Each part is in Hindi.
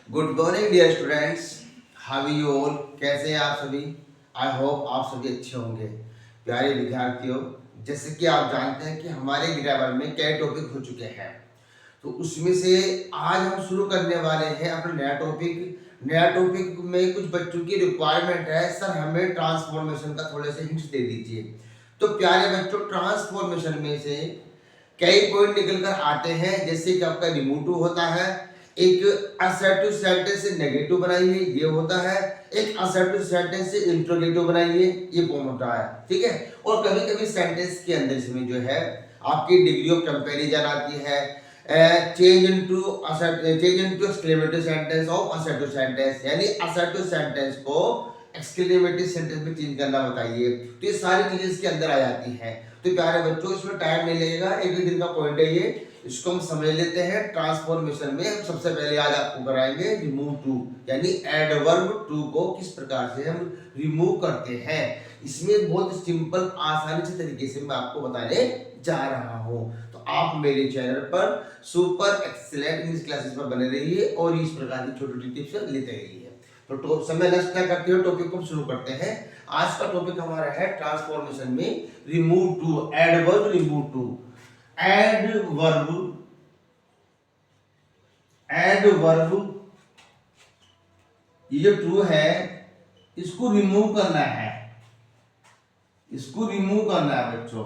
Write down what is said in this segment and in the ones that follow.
Good morning dear students, how you all. कैसे हैं आप सभी। आई होप आप सभी अच्छे होंगे। प्यारे विद्यार्थियों, जैसे कि आप जानते हैं कि हमारे ग्रामर में कई टॉपिक हो चुके हैं, तो उसमें से आज हम शुरू करने वाले हैं अपना नया टॉपिक। नया टॉपिक में कुछ बच्चों की रिक्वायरमेंट है, सर हमें ट्रांसफॉर्मेशन का थोड़े से हिंट्स दे दीजिए। तो प्यारे बच्चों, ट्रांसफॉर्मेशन में से कई पॉइंट निकल कर आते हैं, जैसे कि आपका रिमूव होता है, एक असर्टिव सेंटेंस से नेगेटिव बनाइए ये होता है, एक असर्टिव सेंटेंस से इंट्रोगेटिव बनाइए ये फॉर्म होता है, ठीक है। और कभी कभी सेंटेंस के अंदर इसमें जो है आपकी डिग्री ऑफ कंपैरिजन आती है, change into exclamatory sentence of assertive sentence, यानी असर्टिव सेंटेंस को एक्सक्लेमेटरी सेंटेंस में चेंज करना बताइए। तो ये सारी चीजें इसके अंदर आ जाती हैं। तो प्यारे बच्चों, इसमें टाइम नहीं लगेगा, एक दिन का पॉइंट है ये, इसको हम समझ लेते हैं। ट्रांसफॉर्मेशन में हम सबसे पहले आज आपको कराएंगे रिमूव टू, यानी एडवर्ब टू को किस प्रकार से हम रिमूव करते हैं। इसमें बहुत सिंपल आसानी से तरीके से मैं आपको बताने जा रहा हूं। तो आप मेरे चैनल पर सुपर एक्सीलेंट इंग्लिश क्लासेस पर बने रहिए और इस प्रकार की छोटी छोटी टिप्स लेते रहिए। तो समय नष्ट ना करते हुए टॉपिक को शुरू करते हैं। आज का टॉपिक हमारा है ट्रांसफॉर्मेशन में remove too, adverb remove too. Adverb ये जो टू है इसको रिमूव करना है, इसको रिमूव करना है बच्चों,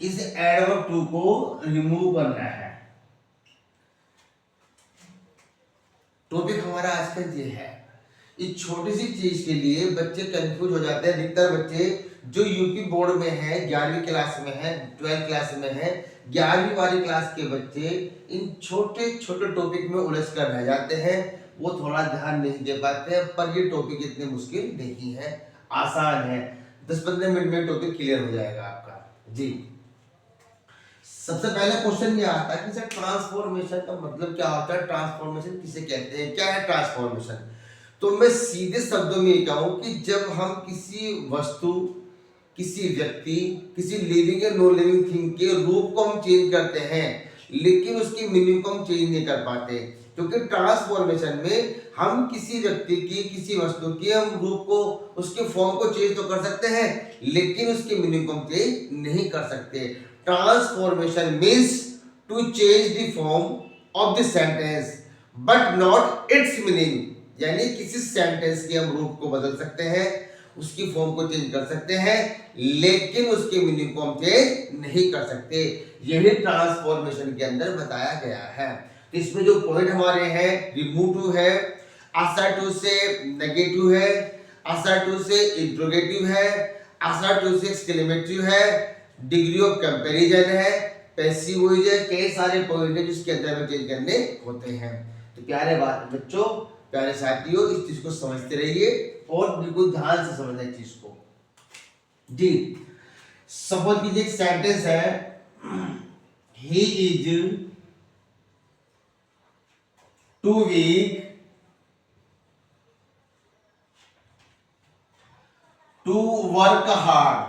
इस एडवर्ब टू को रिमूव करना है। टॉपिक हमारा आज का ये है। इस छोटी सी चीज के लिए बच्चे कंफ्यूज हो जाते हैं। अधिकतर बच्चे जो यूपी बोर्ड में है, 11वीं क्लास में है, 12th क्लास में है, 11वीं वाली क्लास के बच्चे इन छोटे छोटे टॉपिक में उलझ कर रह जाते हैं। वो थोड़ा ध्यान नहीं दे पाते हैं, पर ये टॉपिक इतने मुश्किल नहीं है, आसान है। 10-15 मिनट में टॉपिक क्लियर हो जाएगा आपका जी। सबसे पहले क्वेश्चन ये आता है कि सर ट्रांसफॉर्मेशन का मतलब क्या होता है, ट्रांसफॉर्मेशन किसे कहते हैं, क्या है ट्रांसफॉर्मेशन। तो मैं सीधे शब्दों में ये कहूं कि जब हम किसी वस्तु, किसी व्यक्ति, किसी लिविंग या नॉन लिविंग थिंग के रूप को हम चेंज करते हैं, लेकिन उसकी मीनिंग को हम चेंज नहीं कर पाते। क्योंकि ट्रांसफॉर्मेशन में हम किसी व्यक्ति की, किसी वस्तु की हम रूप को, उसके फॉर्म को चेंज तो कर सकते हैं, लेकिन उसकी मीनिंग को हम चेंज नहीं कर सकते। Transformation means to change the form of the sentence but not its meaning, यानी किसी सेंटेंस के हम रूप को बदल सकते हैं, उसकी फॉर्म को चेंज कर सकते हैं, लेकिन उसके मीनिंग को हम चेंज नहीं कर सकते। यही ट्रांसफॉर्मेशन के अंदर बताया गया है। तो इसमें जो पॉइंट हमारे हैं, रिमूव टू है, असर्टिव से नेगेटिव है, असर्टिव से इंट्रोगेटिव है, असर्टिव से एक्सक्लेमेटिव है, डिग्री ऑफ कंपैरिजन है, पैसिव वॉइस है, कई सारे पॉइंट है जिसके अंदर में चेंज करने होते हैं। तो प्यारे बात बच्चों, प्यारे साथियों, इस चीज को समझते रहिए और बिल्कुल ध्यान से समझना इस चीज को जी। सपोज कीजिए एक सेंटेंस है, he is too weak to work hard.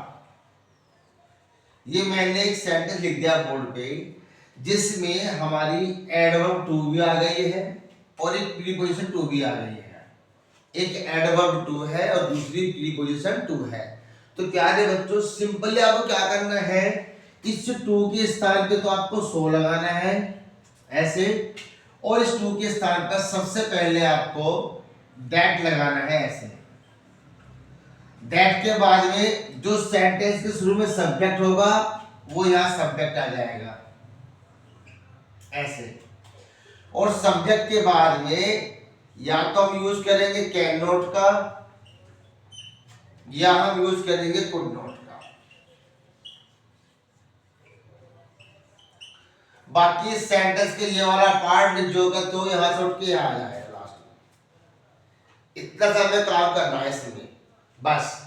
ये मैंने एक सेंटेंस लिख दिया बोर्ड पे, जिसमें हमारी एडवर्ब टू भी आ गई है और एक प्रीपोजिशन टू भी आ गई है। एक एडवर्ब टू है और दूसरी प्रीपोजिशन टू है। तो प्यारे बच्चों, सिंपली आपको क्या करना है, इस टू के स्थान पे तो आपको सो लगाना है ऐसे, और इस टू के स्थान पर सबसे पहले आपको दैट लगाना है ऐसे। दैट के बाद में जो सेंटेंस के शुरू में सब्जेक्ट होगा वो यहां सब्जेक्ट आ जाएगा ऐसे, और सब्जेक्ट के बाद में या तो हम यूज करेंगे कैन नॉट का, या हम यूज करेंगे कुड नॉट का। बाकी सेंटेंस के ये वाला पार्ट जो का तो यहां से उठ के यहां आ जाएगा लास्ट में। इतना समय काम करना है इसमें बस।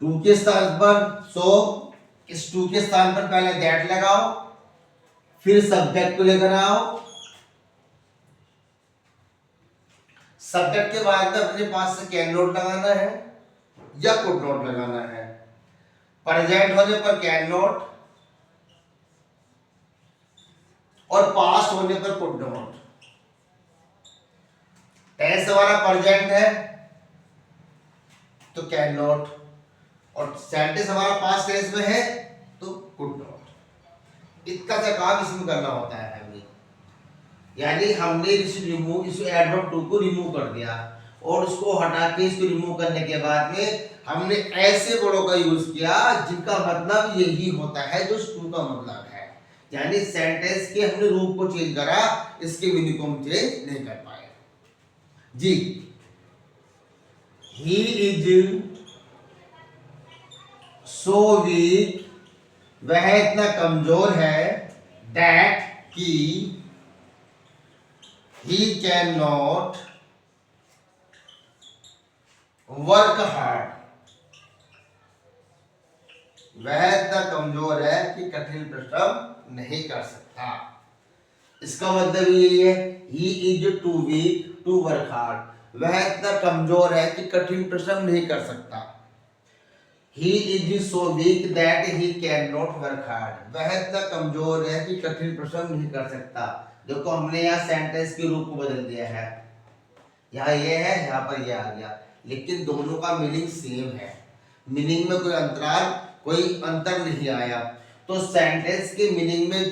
टू के स्थान पर सो, इस टू के स्थान पर पहले दैट लगाओ, फिर सब्जेक्ट को लेकर आओ, सब्जेक्ट के बाद में अपने पास से कैन नॉट लगाना है या कुड नॉट लगाना है। प्रेजेंट होने पर कैन नॉट और पास्ट होने पर कुड नॉट। टेंस हमारा प्रेजेंट है तो कैन नॉट, और सेंटेंस हमारा पास्ट टेंस में है तो कुड नॉट। इतना सा काम इसमें करना होता है हमें, यानी हमने इस एडवर्ब टू को रिमूव कर दिया और उसको हटा के इसको रिमूव करने के बाद में हमने ऐसे वर्डों का यूज किया जिनका मतलब यही होता है जो टू का मतलब है, यानी सेंटेंस के हमने रूप को चेंज करा, इसके मीनिंग को हम चेंज नहीं कर पाए जी। ही इज सो वीक, वह इतना कमजोर है, दैट कि he cannot work hard, वह इतना कमजोर है कि कठिन परिश्रम नहीं कर सकता। इसका मतलब यही है he is too weak to work hard, वह इतना कमजोर है कि कठिन परिश्रम नहीं कर सकता। he is so weak that he cannot work hard, वह इतना कमजोर है कि कठिन परिश्रम नहीं कर सकता। देखो हमने यहाँ सेंटेंस के रूप को बदल दिया है, यहाँ ये है, यहाँ पर ये आ गया, लेकिन दोनों का मीनिंग सेम है, मीनिंग में कोई अंतर नहीं आया। तो सेंटेंस के मीनिंग में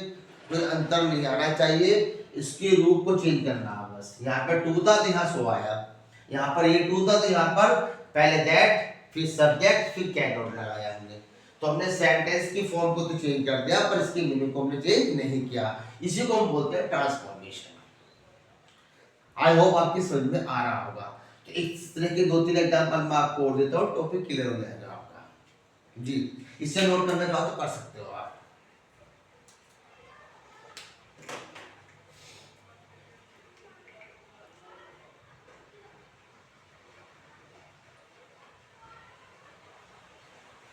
कोई अंतर नहीं आना चाहिए, इसके रूप को चेंज करना है बस। यहाँ पे टू था तो यहाँ सो आया, यहाँ पर ये टू था तो यहाँ पर पहले दैट, फिर सब्जेक्ट, फिर कैन नॉट लगाया हमने। तो हमने सेंटेंस की फॉर्म को तो चेंज कर दिया पर इसके मीनिंग को हमने चेंज नहीं किया, इसी को हम बोलते हैं ट्रांसफॉर्मेशन। आई होप आपकी समझ में आ रहा होगा। तो इस तरह के 2-3 एग्जांपल मैं आपको और देता हूँ, टॉपिक क्लियर हो जाएगा आपका जी। इससे नोट करना चाहो तो कर सकते हो आप।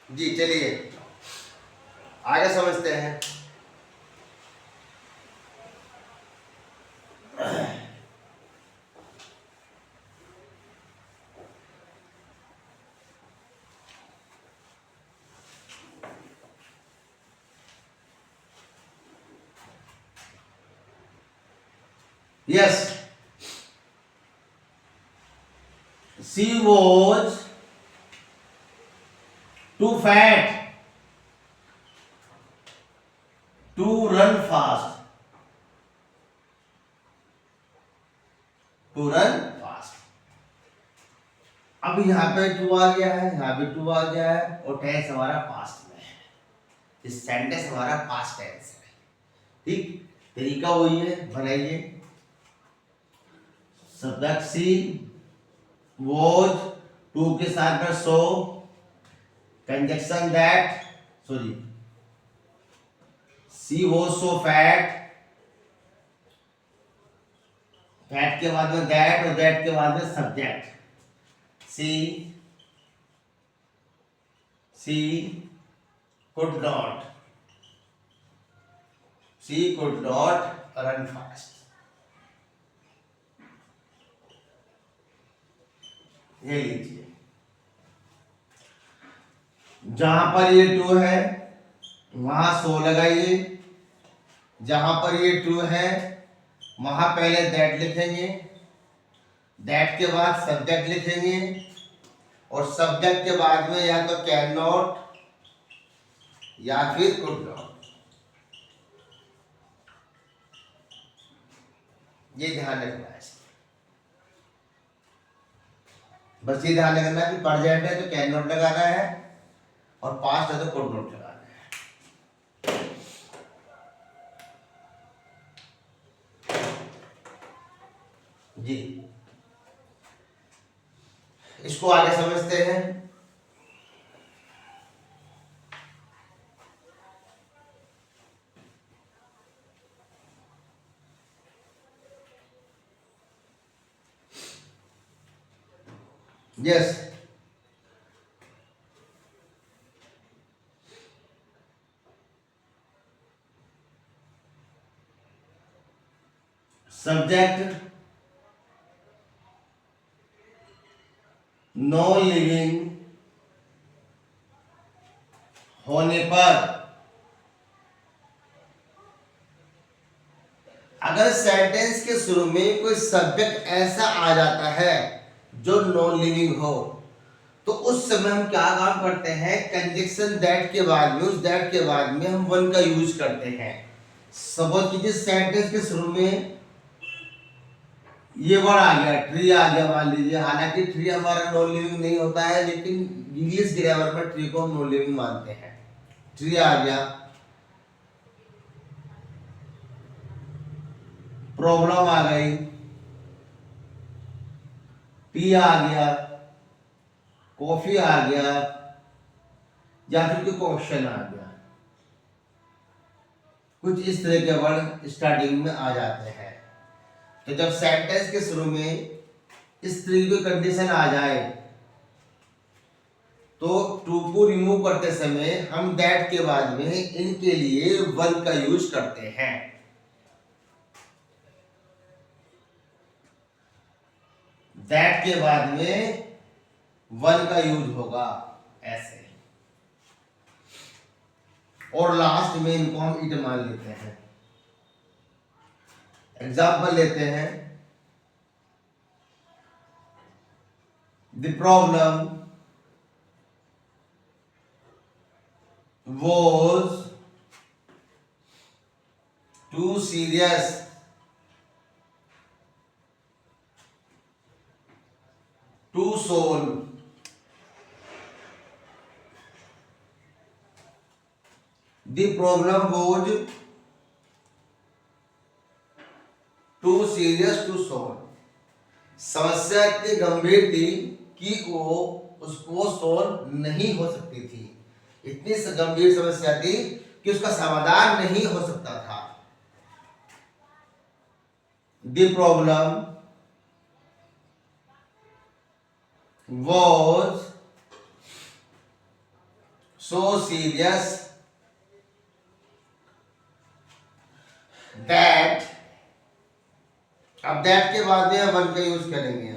जी चलिए आगे समझते हैं। Yes, she was too fat to run fast. To run fast. अब यहाँ पे टू आ गया है, यहाँ पे टू आ गया है और टेंस हमारा पास्ट में है, इस सेंटेंस हमारा पास्ट टेंस है। ठीक, तरीका वही है, बनाइए। सब्जेक्ट सी, वॉज, टू के साथ में so, conjunction that, sorry she was so fat, fat के बाद में दैट और दैट के बाद में subject she could not run fast। ये लीजिए, जहां पर ये टू है वहां सो लगाइए, जहां पर ये टू है वहां पहले दैट लिखेंगे, दैट के बाद सब्जेक्ट लिखेंगे और सब्जेक्ट के बाद में या तो कैन नॉट या फिर कुड नॉट। ये ध्यान रखना है, बस ये ध्यान रखना कि प्रेजेंट है तो कैन नॉट लगाना है और पास्ट है तो कुड नॉट लगाना है। जी इसको आगे समझते हैं। यस, सब्जेक्ट नो लिविंग होने पर अगर सेंटेंस के शुरू में कोई सब्जेक्ट ऐसा आ जाता है जो नॉन लिविंग हो, तो उस समय हम क्या काम करते हैं, कंजक्शन दैट के बाद में, उस दैट के बाद में हम वन का यूज करते हैं। सपोज कीजिए सेंटेंस के शुरू में ये वर्ड आ गया, ट्री आ गया मान लीजिए, हालांकि ट्री हमारा नॉन लिविंग नहीं होता है, लेकिन इंग्लिश ग्रामर में ट्री को हम नॉन लिविंग मानते हैं। ट्री आ गया, प्रॉब्लम आ गई, टी आ गया, कॉफी आ गया, या फिर कोई क्वेश्चन आ गया। कुछ इस तरह के वर्ड स्टार्टिंग में आ जाते हैं। तो जब सेंटेंस के शुरू में इस तरह की कंडीशन आ जाए, तो टू को रिमूव करते समय हम दैट के बाद में इनके लिए वन का यूज करते हैं। दैट के बाद में वन का यूज होगा ऐसे, और लास्ट में इनको हम इट मान लेते हैं। एग्जाम्पल लेते हैं, the problem was too serious to solve. The problem was too serious to solve. समस्या इतनी गंभीर थी कि वो उसको सोल्व नहीं हो सकती थी। इतनी गंभीर समस्या थी कि उसका समाधान नहीं हो सकता था। The problem was so serious that, अब that के बाद में वन का यूज करेंगे,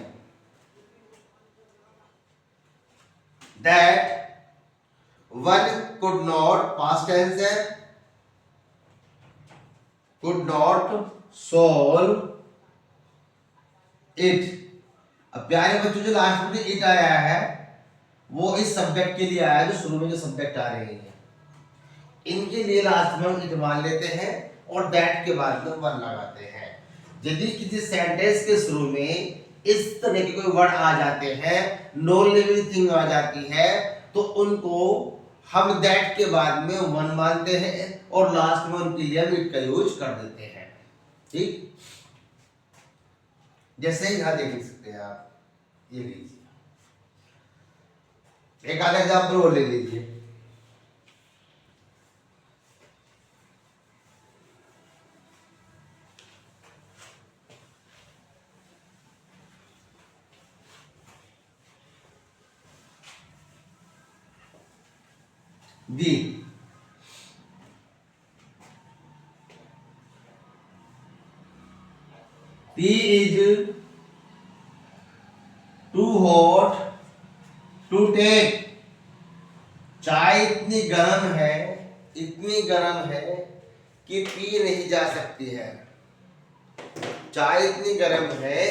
that one could not, past tense है, could not solve it। अब प्यारे बच्चों, जो लास्ट में इट आया है वो इस सब्जेक्ट के लिए आया है, जो शुरू में जो सब्जेक्ट आ रहे हैं इनके लिए लास्ट में हम इट मान लेते हैं और दैट के बाद में वन लगाते हैं। यदि किसी सेंटेंस के शुरू में इस तरह के कोई वर्ड आ जाते हैं, नॉन लिविंग थिंग आ जाती है, तो उनको हम दैट के बाद में वन मानते हैं और लास्ट में उनके लिए हम इट का यूज कर देते हैं। ठीक, जैसे यहां देख सकते हैं आप, ये लीजिए एक आधा एग्जाम्पल और ले लीजिए। The tea is too hot to take. चाय इतनी गर्म है, इतनी गर्म है कि पी नहीं जा सकती है। चाय इतनी गर्म है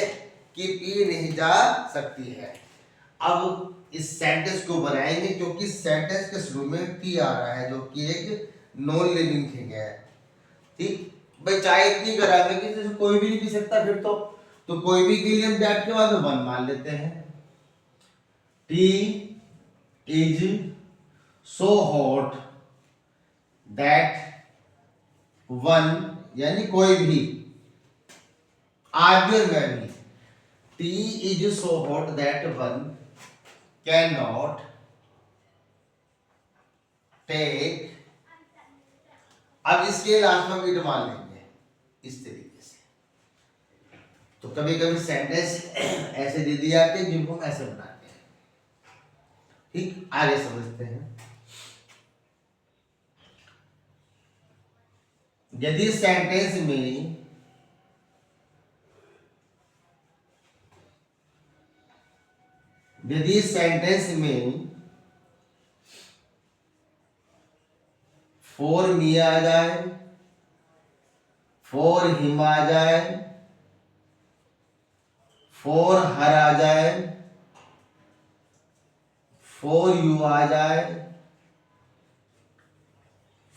कि पी नहीं जा सकती है। अब इस सेंटेंस को बनाएंगे, क्योंकि सेंटेंस के शुरू में टी आ रहा है जो कि एक नॉन लिविंग थिंग है। ठीक भाई, चाय इतनी गर्म है कि कोई भी नहीं पी सकता, फिर तो कोई भी के लिए हम दैट के बाद वन मान लेते हैं। Tea is so hot that one, यानी कोई भी, आदमी और मैं भी, tea is so hot that one can not take. अब इसके लास्ट में इट मान लेंगे इस तरीके से। तो कभी कभी सेंटेंस ऐसे दे दिए जाते हैं जिनको हम ऐसे बनाते हैं। ठीक, आगे समझते हैं। यदि सेंटेंस में फॉर मी आ जाए, फोर हिम आ जाए, फोर हर आ जाए, फोर यू आ जाए,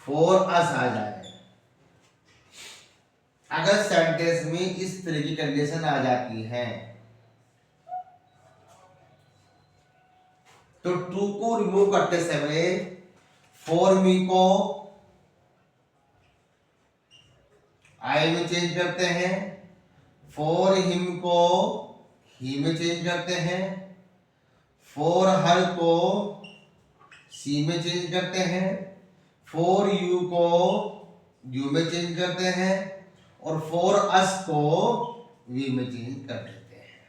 फोर अस आ जाए। अगर सेंटेंस में इस तरह की कंडीशन आ जाती है तो टू को रिमूव करते समय फोर मी को आई में चेंज करते हैं, फोर हिम को ही में चेंज करते हैं, फोर हर को सी में चेंज करते हैं, फोर यू को यू में चेंज करते हैं और फोर अस को वी में चेंज कर देते हैं।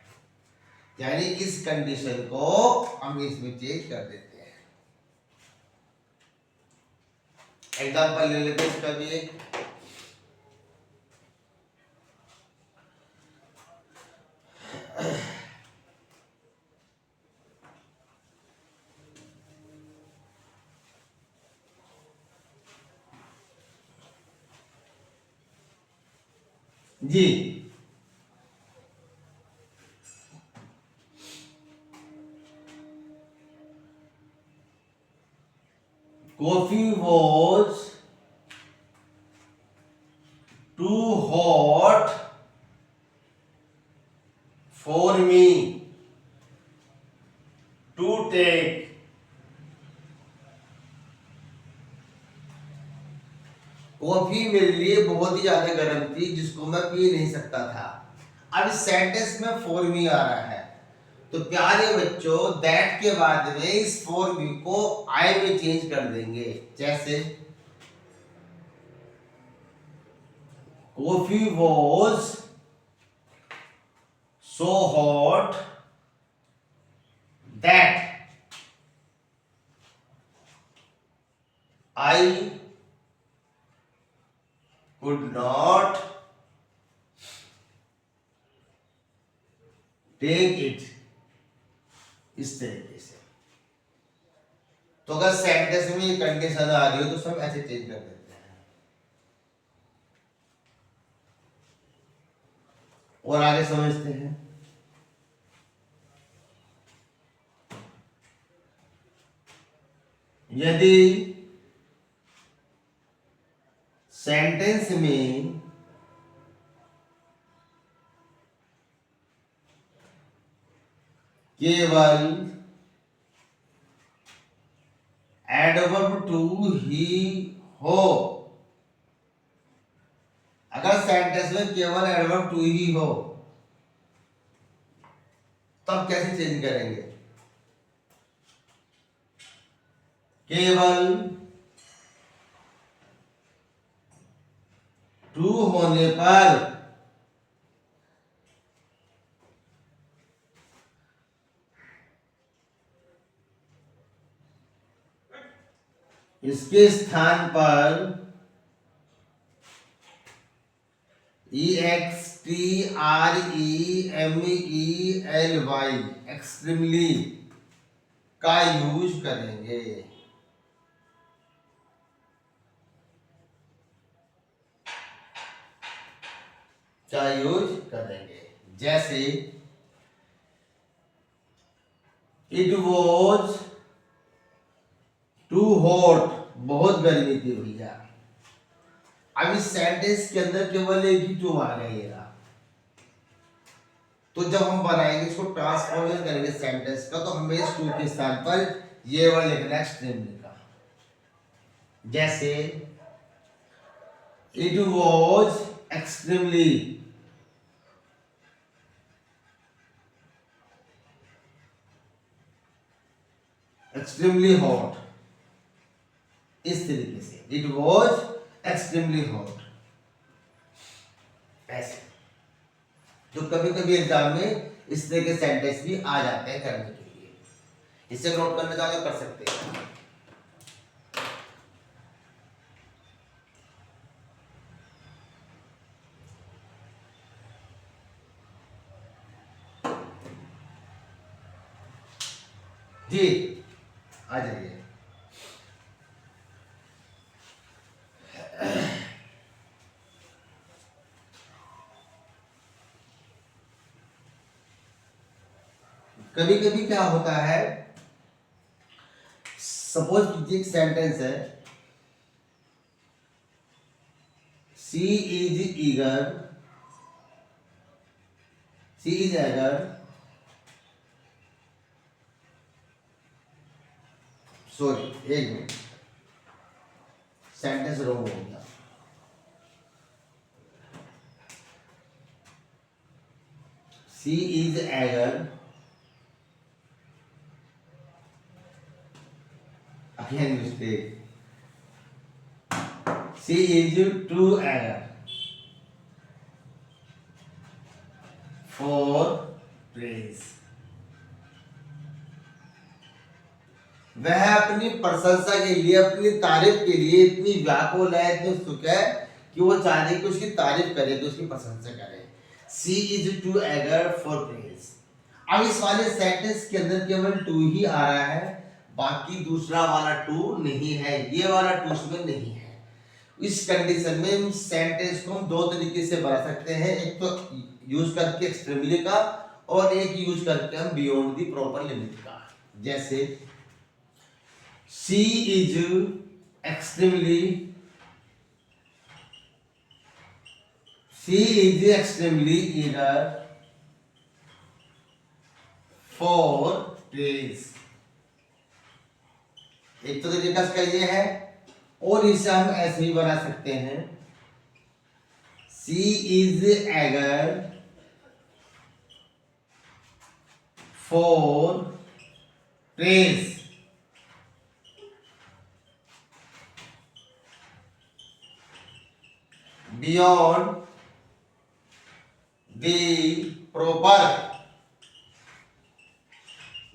यानी इस कंडीशन को हम इसमें चेंज कर देते हैं। एग्जांपल ले लेते हैं इसका भी एक। जी, coffee was too hot for me to take. Coffee मेरे लिए बहुत ही ज्यादा गर्म थी जिसको मैं पी नहीं सकता था। अब इस सेंटेंस में फॉर मी आ रहा है तो प्यारे बच्चों दैट के बाद में इस फॉर मी को आई में चेंज कर देंगे। जैसे coffee was so hot that I could not take it। इस तरीके से। तो अगर सेंटेंस में ये कंडीशन आ रही हो तो सब ऐसे चेंज कर देते हैं। और आगे समझते हैं। यदि सेंटेंस में केवल एडवर्ब टू ही हो, अगर सेंटेंस में केवल एडवर्ब टू ही हो तब कैसे चेंज करेंगे? केवल टू होने पर इसके स्थान पर EXTREMELY एक्सट्रीमली का यूज करेंगे। क्या यूज करेंगे? जैसे इट वॉज टू हॉट, बहुत गर्मी थी भैया। अब इस सेंटेंस के अंदर केवल एक ही टू आ गया, तो जब हम बनाएंगे इसको ट्रांसफॉर्मेशन करेंगे सेंटेंस का तो हमें इस टू के स्थान पर ये वर्ड लिखना है एक्सट्रीमली का। जैसे इट वॉज एक्सट्रीमली हॉट। इस तरीके से इट वॉज एक्सट्रीमली हॉट। ऐसे तो कभी कभी एग्जाम में इस तरह के सेंटेंस भी आ जाते हैं करने के लिए। इसे नोट करना चाहो कर सकते हैं। जी आ जाइए। कभी कभी क्या होता है, सपोज कीजिए एक सेंटेंस है, she is eager, she is eager, sorry एक मिनट, सेंटेंस रॉन्ग हो गया। She is eager, again mistake, she is too eager for praise. वह अपनी प्रशंसा के लिए, अपनी तारीफ के लिए इतनी व्याकुल है, इतनी उत्सुक है कि वो चाह रही कि उसकी तारीफ करे, तो उसकी प्रशंसा करे। She is too eager for praise. अब इस वाले सेंटेंस के अंदर केवल टू ही आ रहा है, बाकी दूसरा वाला टू नहीं है, ये वाला टू इसमें नहीं है। इस कंडीशन में सेंटेंस को हम दो तरीके से बना सकते हैं, एक तो यूज करके एक्सट्रीमली का, और एक यूज करके हम बियॉन्ड द प्रॉपर लिमिट का। जैसे she is extremely, she is extremely eager for praise. एक तो तरीका इसका ये है, और इसे हम ऐसे ही बना सकते हैं, she is eager for praise. Beyond the proper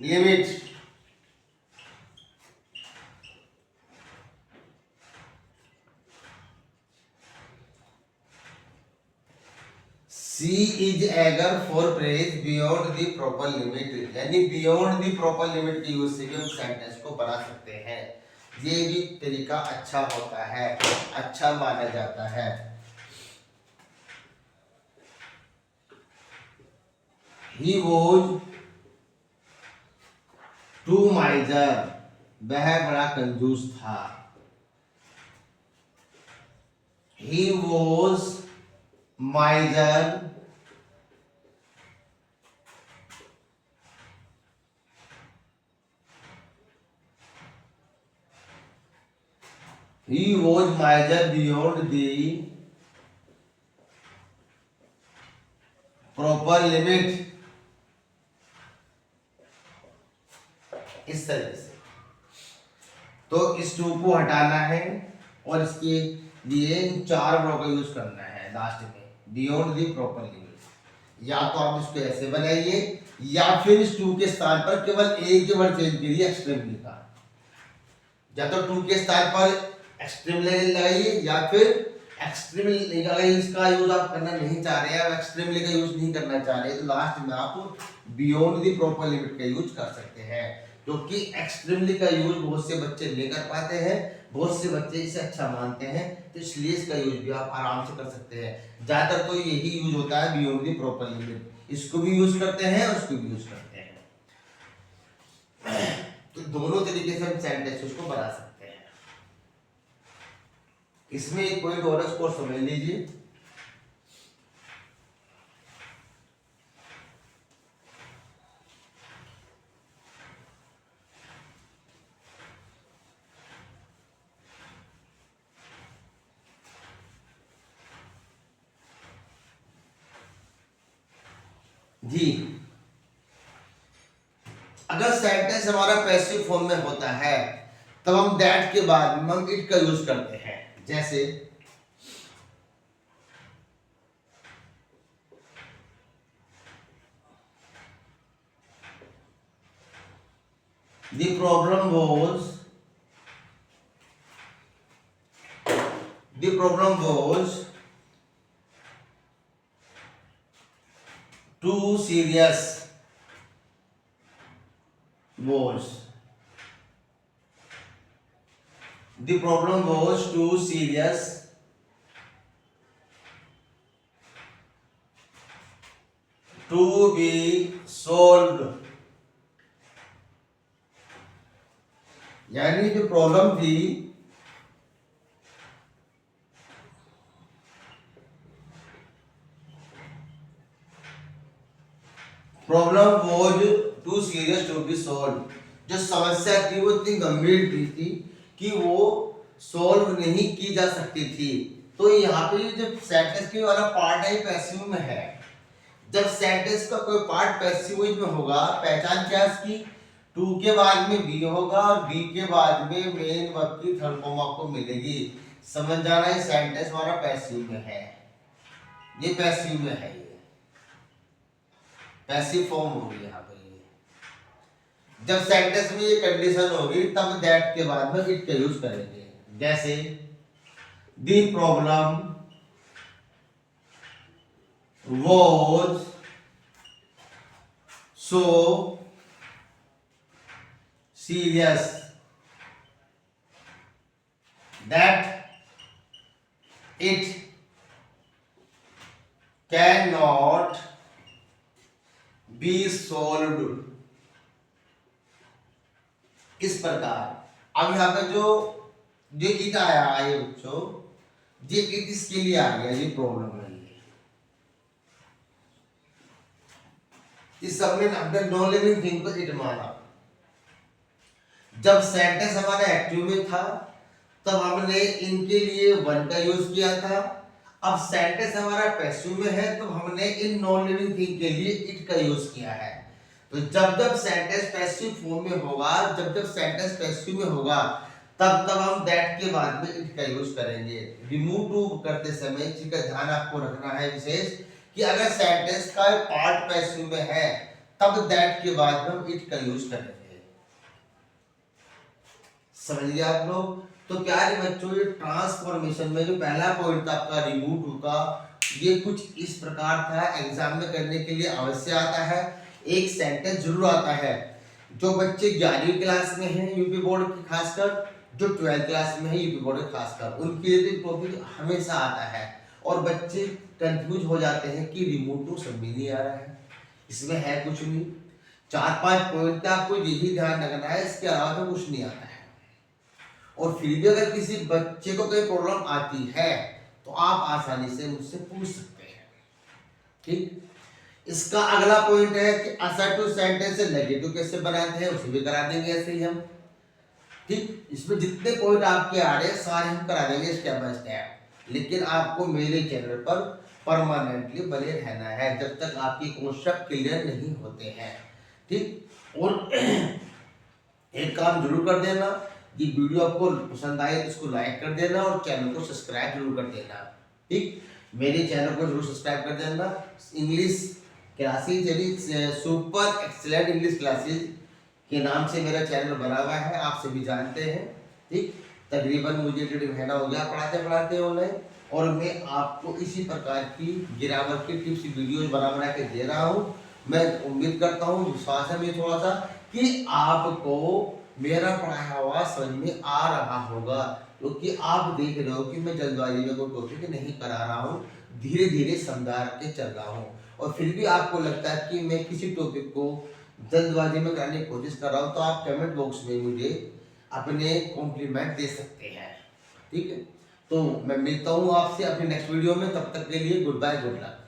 limit. She is eager for praise beyond the proper limit, यानी बियॉन्ड द प्रॉपर लिमिट की यूज से भी हम सेंटेंस को बना सकते हैं। ये भी तरीका अच्छा होता है, अच्छा माना जाता है। He was too miser, वह बड़ा कंजूस था। He was miser beyond the proper limit। इस तरीके से तो इस टू को हटाना है, और इसके लिए इन चार वर्ड का यूज करना है लास्ट में, बियॉन्ड द प्रॉपर लिमिट। या तो आप इसको ऐसे बनाइए, या फिर इस टू के स्थान पर केवल एक ही वर्ड चेंज कीजिए, एक्सट्रीमली का। या तो टू के स्थान पर एक्सट्रीमली लगाइए, या फिर एक्सट्रीमली का इसका यूज आप करना नहीं चाह रहे हैं, आप एक्सट्रीमली का यूज नहीं करना चाह रहे, तो लास्ट में आप बियॉन्ड द प्रॉपर लिमिट का यूज कर सकते हैं। क्योंकि एक्सट्रीमली का यूज बहुत से बच्चे नहीं कर पाते हैं, बहुत से बच्चे इसे अच्छा मानते हैं, तो इसलिए इसका यूज भी आप आराम से कर सकते हैं। ज्यादातर तो यही यूज होता है, बियॉन्ड द प्रॉपर लिमिट, इसको भी यूज करते हैं, उसको भी यूज करते हैं। तो दोनों तरीके से हम सेंटेंसेस को बना सकते हैं। इसमें एक पॉइंट और इसको समझ लीजिए, जी अगर सेंटेंस हमारा पैसिव फॉर्म में होता है, तब हम दैट के बाद हम इट का यूज करते हैं। जैसे the problem was too serious, the problem was too serious to be solved यानी जो प्रॉब्लम थी problem was too serious to be solve, जो समस्या थी वो इतनी गंभीर थी कि वो सॉल्व नहीं की जा सकती थी। तो यहाँ पे जो सेंटेंस के वाला पार्ट है पैसिव में है। जब सेंटेंस का कोई पार्ट पैसिव में होगा, पहचान क्या इसकी, टू के बाद में बी होगा और बी के बाद में मेन वर्ब की थर्ड फॉर्म आपको मिलेगी। समझ जाना है सेंटेंस हमारा पैसिव में है, ये पैसिव में है, ये पैसिव फॉर्म होगी यहाँ पे। ये जब सेंटेंस में ये कंडीशन होगी तब दैट के बाद में इट का यूज करेंगे। जैसे the problem was so serious that it cannot be solved। इस प्रकार अब यहाँ पे जो इट आया है बच्चों, ये इट इसके लिए आ गया, ये प्रॉब्लम है। इस सबने अपने नॉन लिविंग थिंग को इट माना। जब सेंटेंस हमारा एक्टिव में था तब हमने इनके लिए वन का यूज किया था। अब सेंटेंस हमारा पैसिव में है तो हमने इन नॉन लिविंग थिंग के लिए इट का यूज किया है। तो जब जब सेंटेंस पैसिव फॉर्म में होगा, जब जब सेंटेंस पैसिव में होगा तब तब हम दैट के बाद में इट का यूज करेंगे। रिमूव टू करते समय चीज का ध्यान आपको रखना है विशेष कि अगर सेंटेंस का पार्ट पैसिव में है तब दैट के बाद हम इट का यूज करेंगे। समझ गए आप लोग? तो क्या है बच्चों, ये ट्रांसफॉर्मेशन में जो पहला पॉइंट था आपका रिमूव टू का, ये कुछ इस प्रकार था। एग्जाम में करने के लिए अवश्य आता है, एक सेंटेंस जरूर आता है। जो बच्चे 11वीं क्लास में हैं यूपी बोर्ड की, खासकर जो 12th क्लास में है यूपी बोर्ड खासकर, उनके लिए टॉपिक हमेशा आता है और बच्चे कंफ्यूज हो जाते हैं कि रिमूव टू सब में नहीं आ रहा है, इसमें है कुछ नहीं। 4-5 पॉइंट आपको यही ध्यान रखना है, इसके अलावा तो कुछ नहीं आता है। और फिर भी अगर किसी बच्चे को कोई प्रॉब्लम आती है तो आप आसानी से मुझसे पूछ सकते हैं। ठीक, इसका अगला पॉइंट है कि असर्टिव सेंटेंस से नेगेटिव कैसे बनाते हैं, उसे भी करा देंगे ऐसे ही हम। ठीक, इसमें जितने पॉइंट आपके आ रहे हैं सारे हम करा देंगे स्टेप बाय स्टेप। लेकिन आपको मेरे चैनल पर परमानेंटली बने रहना है जब तक आपके कॉन्सेप्ट क्लियर नहीं होते हैं। ठीक, और एक काम जरूर कर देना कि वीडियो आपको पसंद आए तो इसको लाइक कर देना और चैनल को सब्सक्राइब जरूर कर देना। ठीक, मेरे चैनल को जरूर सब्सक्राइब कर देना। इंग्लिश क्लासेज यानी सुपर एक्सीलेंट इंग्लिश क्लासेज के नाम से मेरा चैनल बना हुआ है, आप सभी जानते हैं। ठीक, तकरीबन मुझे 1.5 महीना हो गया पढ़ाते ऑनलाइन, और मैं आपको इसी प्रकार की ग्रामर की टिप्स वीडियोज बना के दे रहा हूँ। मैं उम्मीद करता हूँ, विश्वास है मुझे थोड़ा सा, कि आपको मेरा पढ़ाया हुआ समझ में आ रहा होगा, क्योंकि आप देख रहे हो कि मैं जल्दबाजी में कोई टॉपिक नहीं करा रहा हूँ, धीरे धीरे समझा के चल रहा हूँ। और फिर भी आपको लगता है कि मैं किसी टॉपिक को जल्दबाजी में करने की कोशिश कर रहा हूँ तो आप कमेंट बॉक्स में मुझे अपने कॉम्प्लीमेंट दे सकते हैं। ठीक है, तो मैं मिलता हूँ आपसे अपने नेक्स्ट वीडियो में, तब तक के लिए गुड बाय, गुड लक।